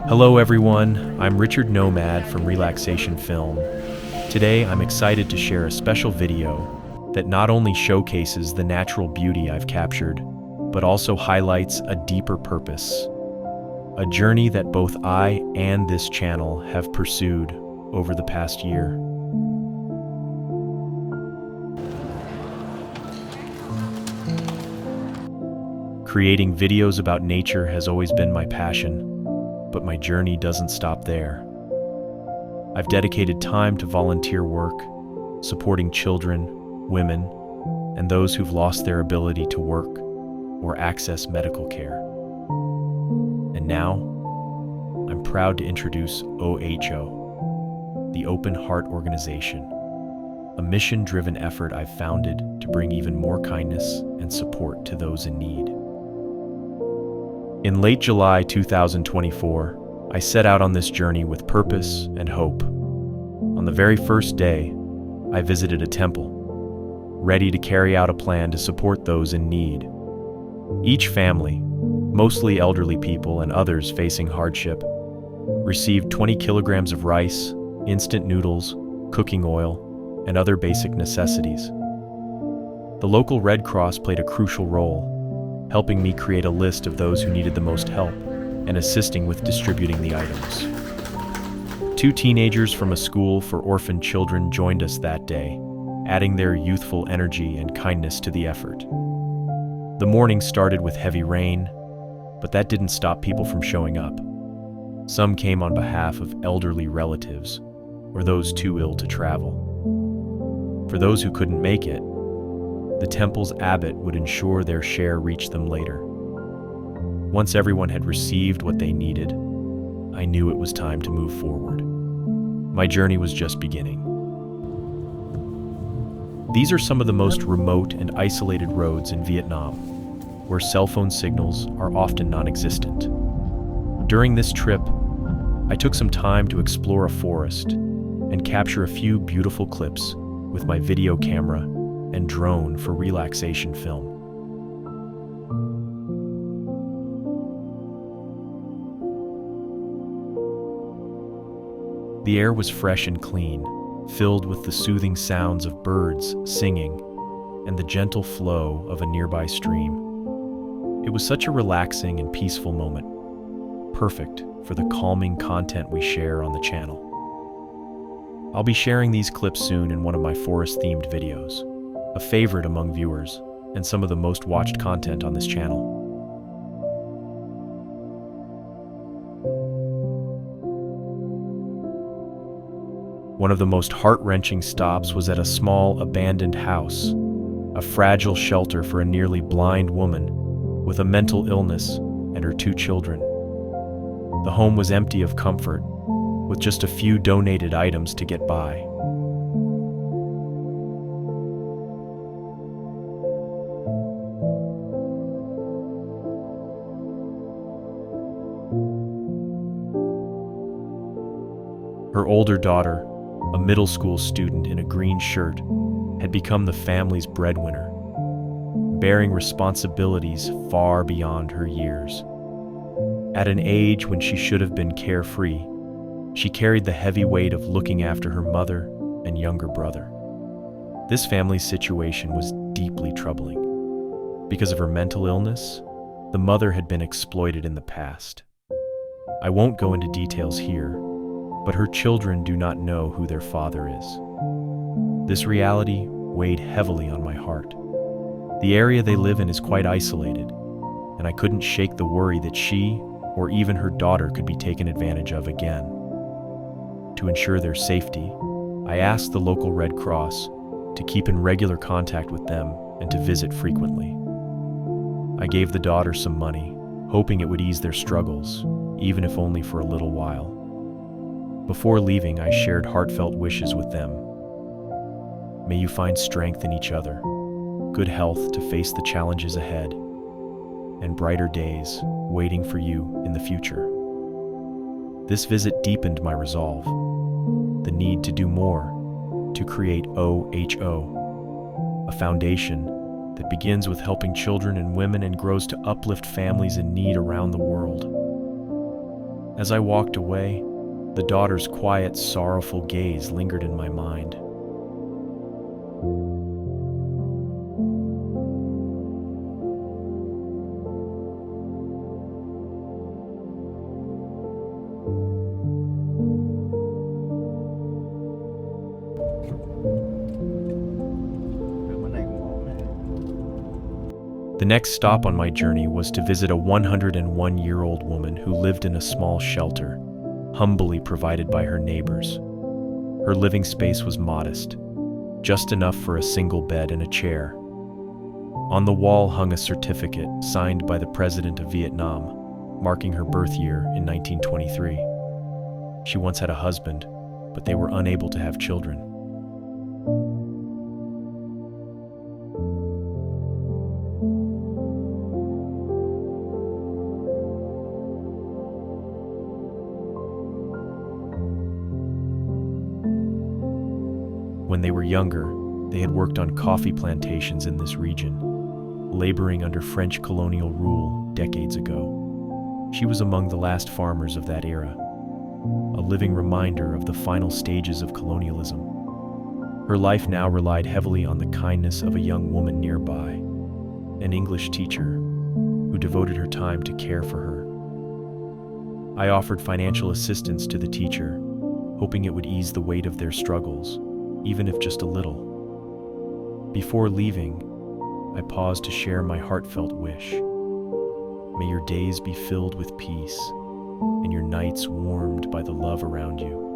Hello everyone, I'm Richard Nomad from Relaxation Film. Today I'm excited to share a special video that not only showcases the natural beauty I've captured, but also highlights a deeper purpose. A journey that both I and this channel have pursued over the past year. Creating videos about nature has always been my passion, but my journey doesn't stop there. I've dedicated time to volunteer work, supporting children, women, and those who've lost their ability to work or access medical care. And now, I'm proud to introduce OHO, the Open Heart Organization, a mission-driven effort I've founded to bring even more kindness and support to those in need. In late July 2024, I set out on this journey with purpose and hope. On the very first day, I visited a temple, ready to carry out a plan to support those in need. Each family, mostly elderly people and others facing hardship, received 20 kilograms of rice, instant noodles, cooking oil, and other basic necessities. The local Red Cross played a crucial role, helping me create a list of those who needed the most help and assisting with distributing the items. 2 teenagers from a school for orphaned children joined us that day, adding their youthful energy and kindness to the effort. The morning started with heavy rain, but that didn't stop people from showing up. Some came on behalf of elderly relatives or those too ill to travel. For those who couldn't make it, the temple's abbot would ensure their share reached them later. Once everyone had received what they needed, I knew it was time to move forward. My journey was just beginning. These are some of the most remote and isolated roads in Vietnam, where cell phone signals are often non-existent. During this trip, I took some time to explore a forest and capture a few beautiful clips with my video camera and drone for Relaxation Film. The air was fresh and clean, filled with the soothing sounds of birds singing and the gentle flow of a nearby stream. It was such a relaxing and peaceful moment, perfect for the calming content we share on the channel. I'll be sharing these clips soon in one of my forest-themed videos, a favorite among viewers, and some of the most watched content on this channel. One of the most heart-wrenching stops was at a small, abandoned house, a fragile shelter for a nearly blind woman with a mental illness and her 2 children. The home was empty of comfort, with just a few donated items to get by. Her older daughter, a middle school student in a green shirt, had become the family's breadwinner, bearing responsibilities far beyond her years. At an age when she should have been carefree, she carried the heavy weight of looking after her mother and younger brother. This family's situation was deeply troubling. Because of her mental illness, the mother had been exploited in the past. I won't go into details here, but her children do not know who their father is. This reality weighed heavily on my heart. The area they live in is quite isolated, and I couldn't shake the worry that she or even her daughter could be taken advantage of again. To ensure their safety, I asked the local Red Cross to keep in regular contact with them and to visit frequently. I gave the daughter some money, hoping it would ease their struggles, even if only for a little while. Before leaving, I shared heartfelt wishes with them. May you find strength in each other, good health to face the challenges ahead, and brighter days waiting for you in the future. This visit deepened my resolve, the need to do more to create OHO, a foundation that begins with helping children and women and grows to uplift families in need around the world. As I walked away, the daughter's quiet, sorrowful gaze lingered in my mind. The next stop on my journey was to visit a 101-year-old woman who lived in a small shelter, humbly provided by her neighbors. Her living space was modest, just enough for a single bed and a chair. On the wall hung a certificate signed by the President of Vietnam, marking her birth year in 1923. She once had a husband, but they were unable to have children. When they were younger, they had worked on coffee plantations in this region, laboring under French colonial rule decades ago. She was among the last farmers of that era, a living reminder of the final stages of colonialism. Her life now relied heavily on the kindness of a young woman nearby, an English teacher who devoted her time to care for her. I offered financial assistance to the teacher, hoping it would ease the weight of their struggles, even if just a little. Before leaving, I paused to share my heartfelt wish. May your days be filled with peace, and your nights warmed by the love around you.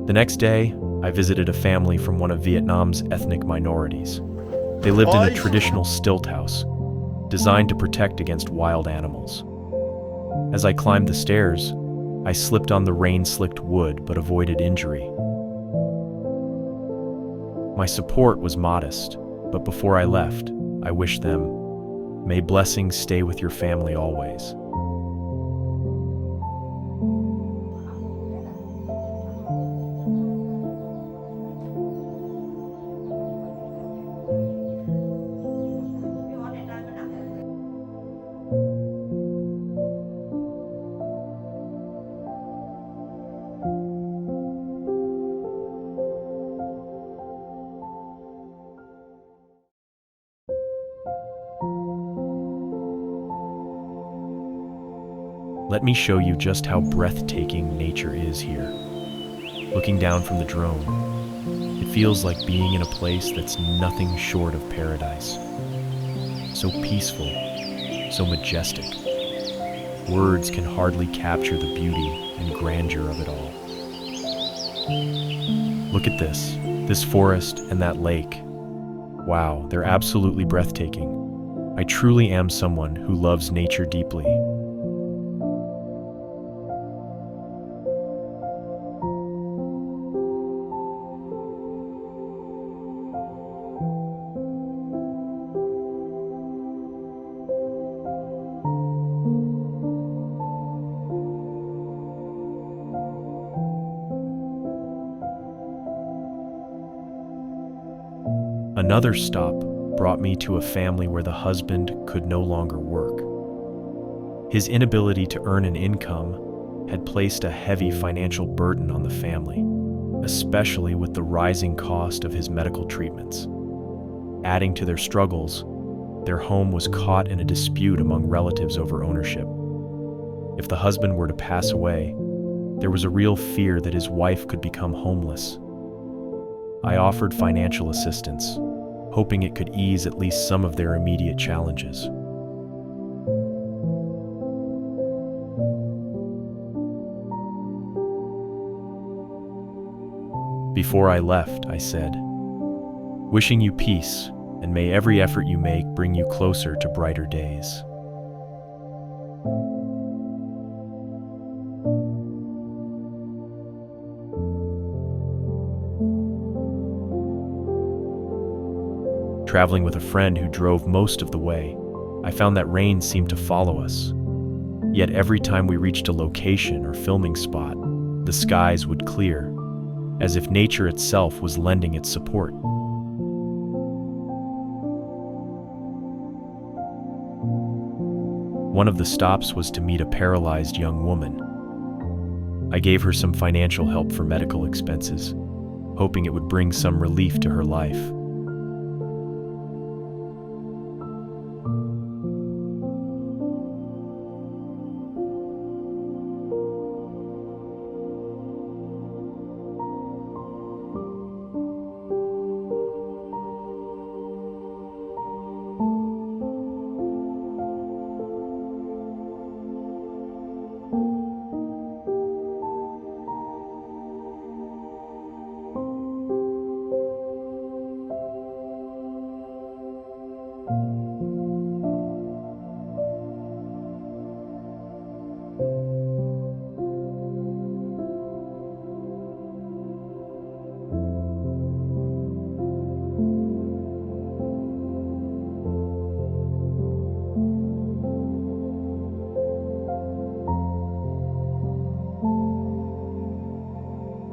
The next day, I visited a family from one of Vietnam's ethnic minorities. They lived in a traditional stilt house, designed to protect against wild animals. As I climbed the stairs, I slipped on the rain-slicked wood but avoided injury. My support was modest, but before I left, I wished them, "May blessings stay with your family always." Let me show you just how breathtaking nature is here. Looking down from the drone, it feels like being in a place that's nothing short of paradise. So peaceful, so majestic. Words can hardly capture the beauty and grandeur of it all. Look at this forest and that lake. Wow, they're absolutely breathtaking. I truly am someone who loves nature deeply. Another stop brought me to a family where the husband could no longer work. His inability to earn an income had placed a heavy financial burden on the family, especially with the rising cost of his medical treatments. Adding to their struggles, their home was caught in a dispute among relatives over ownership. If the husband were to pass away, there was a real fear that his wife could become homeless. I offered financial assistance, hoping it could ease at least some of their immediate challenges. Before I left, I said, "Wishing you peace, and may every effort you make bring you closer to brighter days." Traveling with a friend who drove most of the way, I found that rain seemed to follow us. Yet every time we reached a location or filming spot, the skies would clear, as if nature itself was lending its support. One of the stops was to meet a paralyzed young woman. I gave her some financial help for medical expenses, hoping it would bring some relief to her life.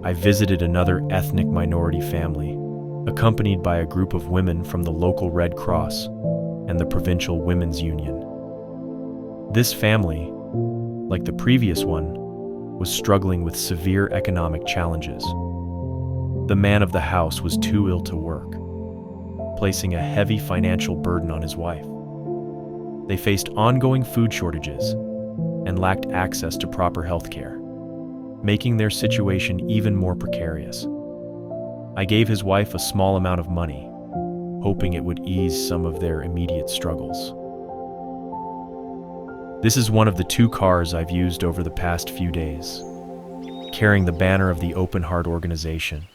I visited another ethnic minority family, accompanied by a group of women from the local Red Cross and the Provincial Women's Union. This family, like the previous one, was struggling with severe economic challenges. The man of the house was too ill to work, placing a heavy financial burden on his wife. They faced ongoing food shortages and lacked access to proper health care, making their situation even more precarious. I gave his wife a small amount of money, hoping it would ease some of their immediate struggles. This is one of the 2 cars I've used over the past few days, carrying the banner of the Open Heart organization.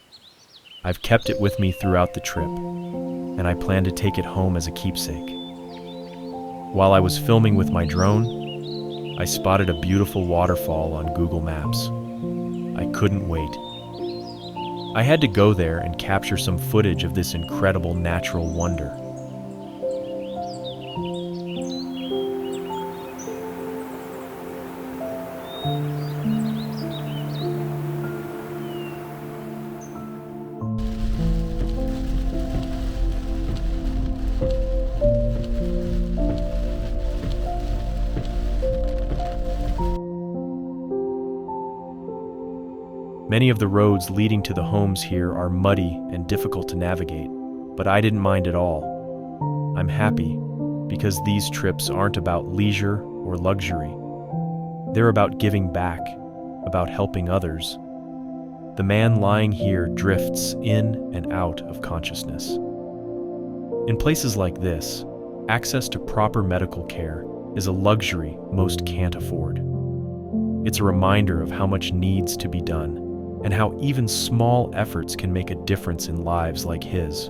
I've kept it with me throughout the trip, and I plan to take it home as a keepsake. While I was filming with my drone, I spotted a beautiful waterfall on Google Maps. I couldn't wait. I had to go there and capture some footage of this incredible natural wonder. Many of the roads leading to the homes here are muddy and difficult to navigate, but I didn't mind at all. I'm happy because these trips aren't about leisure or luxury. They're about giving back, about helping others. The man lying here drifts in and out of consciousness. In places like this, access to proper medical care is a luxury most can't afford. It's a reminder of how much needs to be done, and how even small efforts can make a difference in lives like his.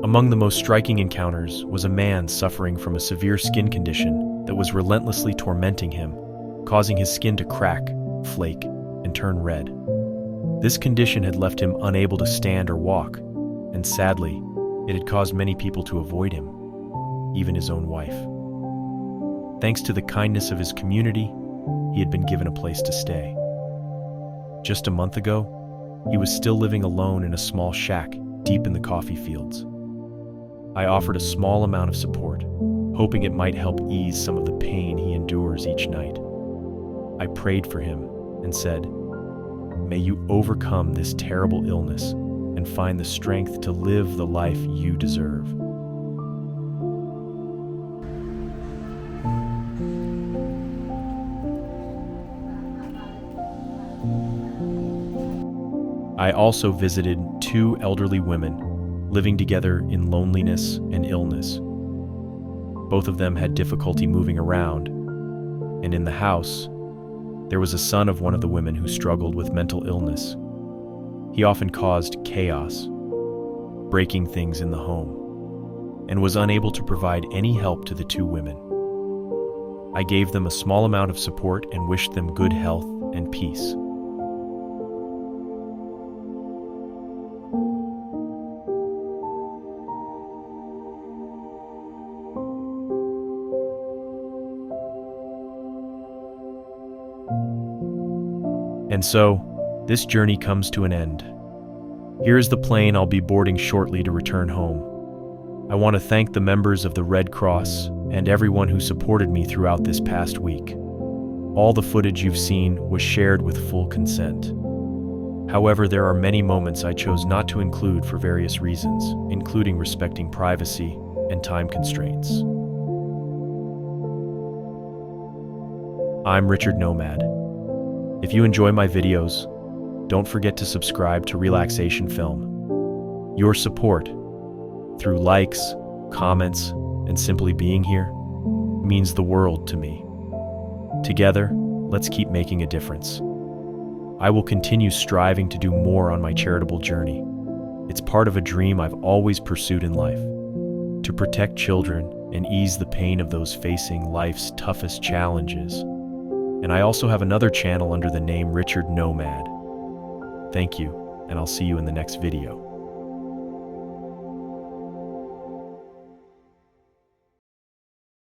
Among the most striking encounters was a man suffering from a severe skin condition that was relentlessly tormenting him, causing his skin to crack, flake, and turn red. This condition had left him unable to stand or walk, and sadly, it had caused many people to avoid him, even his own wife. Thanks to the kindness of his community, he had been given a place to stay. Just a month ago, he was still living alone in a small shack deep in the coffee fields. I offered a small amount of support, hoping it might help ease some of the pain he endures each night. I prayed for him and said, "May you overcome this terrible illness and find the strength to live the life you deserve." I also visited 2 elderly women living together in loneliness and illness. Both of them had difficulty moving around, and in the house, there was a son of one of the women who struggled with mental illness. He often caused chaos, breaking things in the home, and was unable to provide any help to the 2 women. I gave them a small amount of support and wished them good health and peace. And so, this journey comes to an end. Here is the plane I'll be boarding shortly to return home. I want to thank the members of the Red Cross and everyone who supported me throughout this past week. All the footage you've seen was shared with full consent. However, there are many moments I chose not to include for various reasons, including respecting privacy and time constraints. I'm Richard Nomad. If you enjoy my videos, don't forget to subscribe to Relaxation Film. Your support, through likes, comments, and simply being here, means the world to me. Together, let's keep making a difference. I will continue striving to do more on my charitable journey. It's part of a dream I've always pursued in life, to protect children and ease the pain of those facing life's toughest challenges. And I also have another channel under the name Richard Nomad. Thank you, and I'll see you in the next video.